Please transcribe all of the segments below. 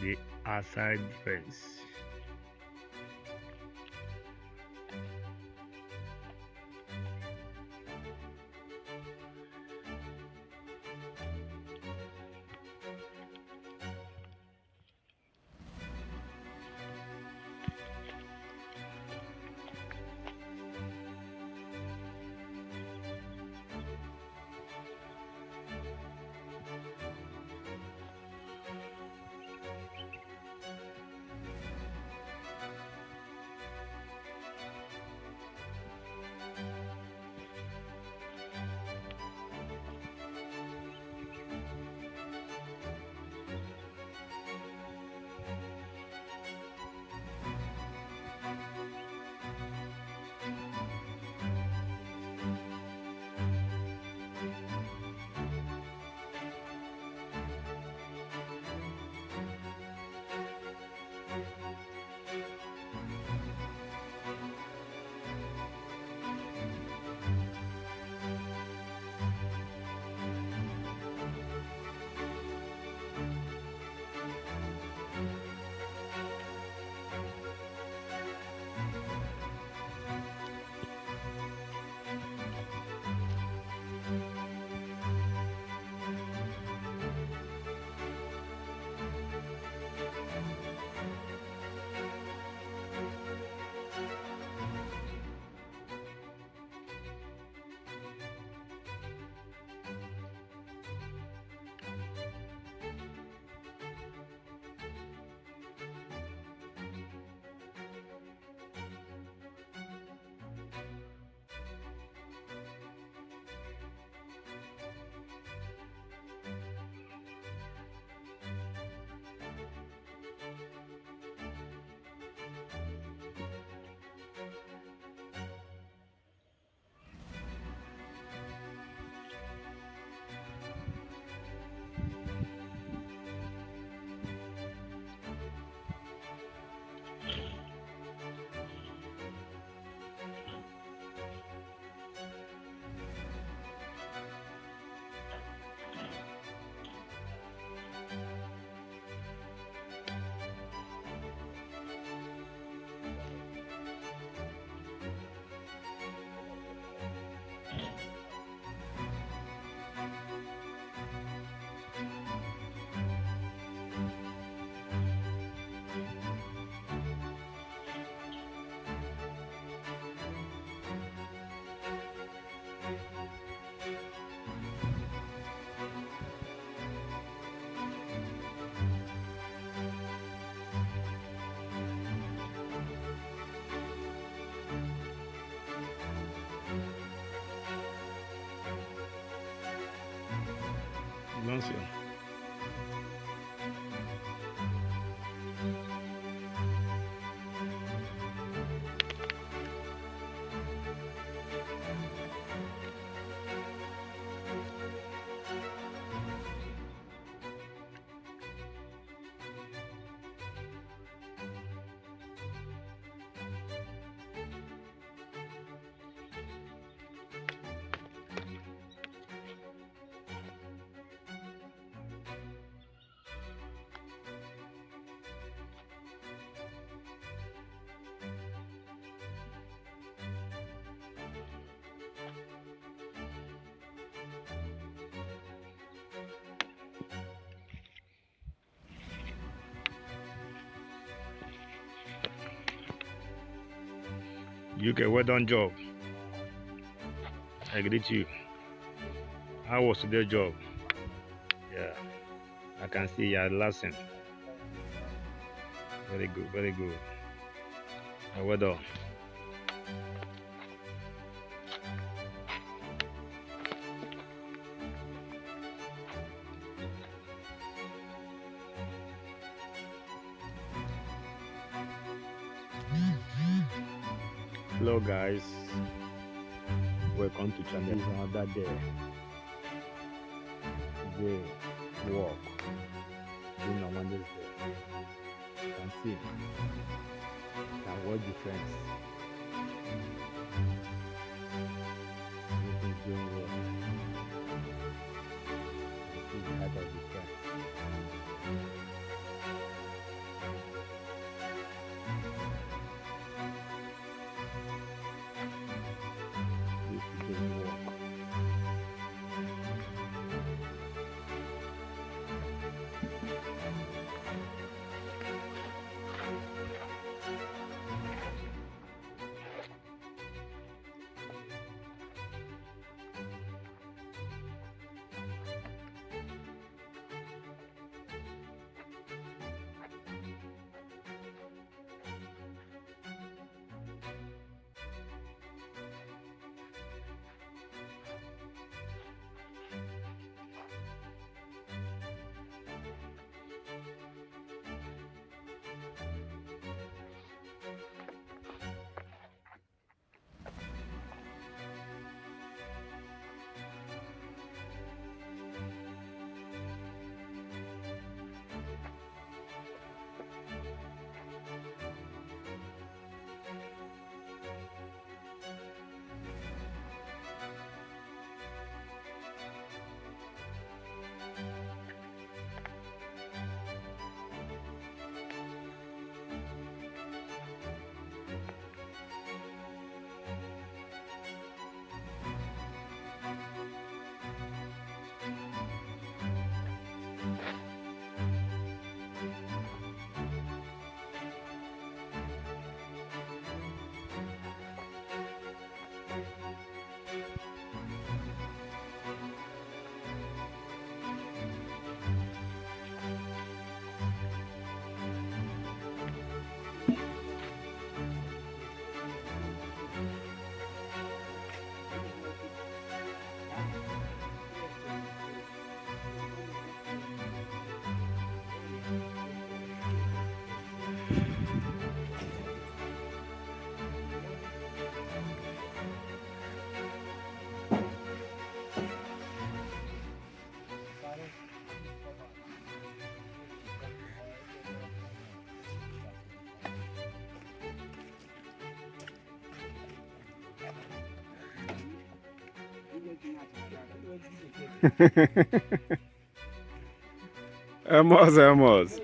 the outside fence. Lancia. UK, well done job. I greet you. How was today's job? Yeah, I can see you are laughing. Very good, very good. Well done. Hello guys, welcome to channel. It's another day. Today, walk. Doing on Wednesday. You can see. You can watch the friends. Everything's going well. You can see the heart of the friends. Amos, Amos.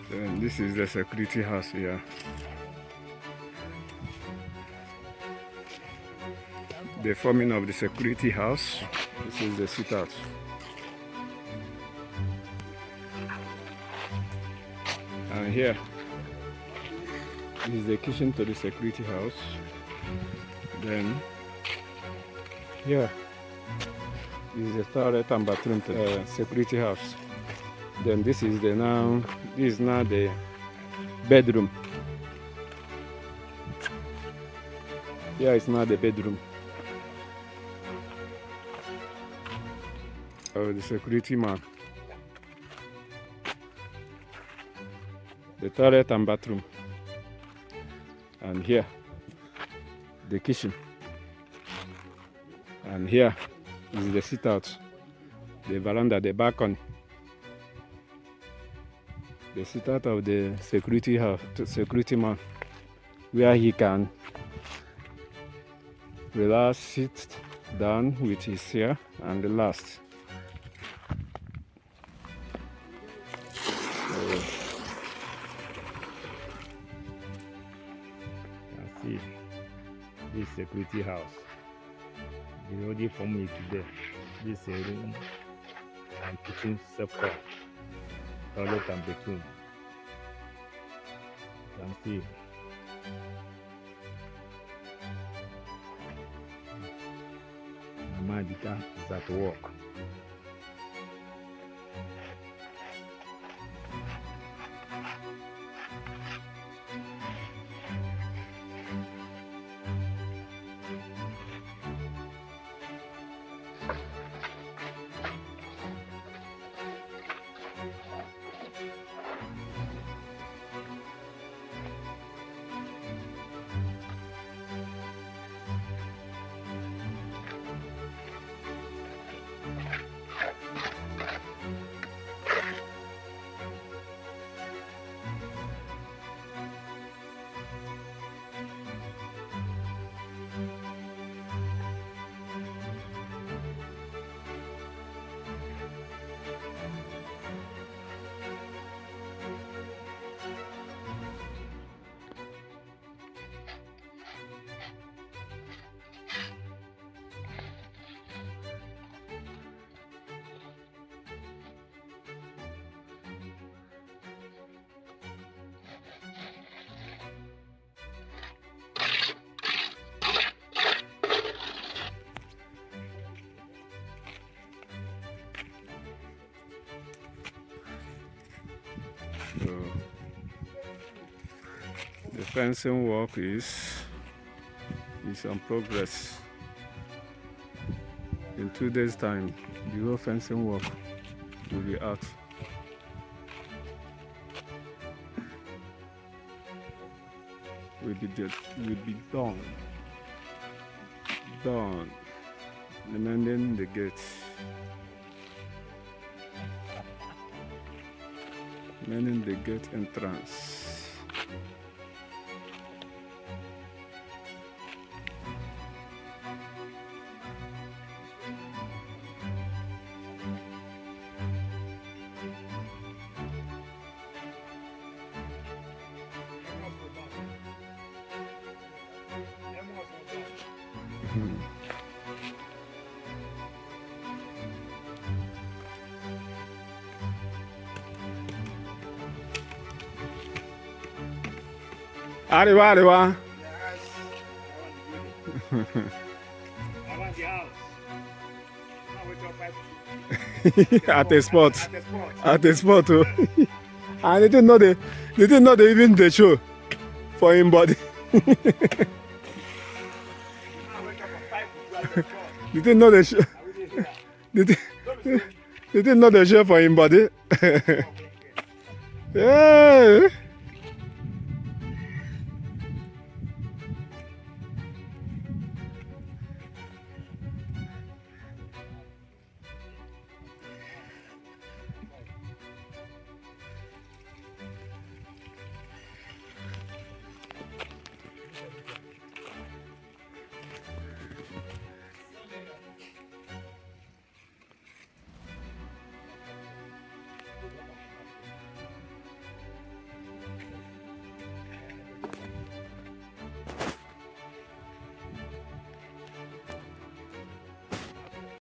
And this is the security house here. The forming of the security house. This is the sit out. And here is the kitchen to the security house. Then here is the toilet and bathroom to the security house. Then this is now the bedroom. Here is now the bedroom of the security man. The toilet and bathroom. And here the kitchen. And here is the sit out, the veranda, the balcony. The sit out of the security house, security man, where he can relax, sit down with his chair and relax. You can see this security house. The already formed it today. This is a room and kitchen separate. Toilet and bathroom. You can see. Mama Dika is at work. So the fencing work is on progress. In 2 days' time, the whole fencing work will be out. Will be done. Remaining the gate. Remaining the gate entrance. Arriba, arriba. I want the house. I wake up 5 At a spot. At the spot. At a spot. Oh. And they didn't know they even the show for him body. I wake up at 5 to at the spot. They didn't know the show. I will be here. They didn't know the show for him body. Yeah.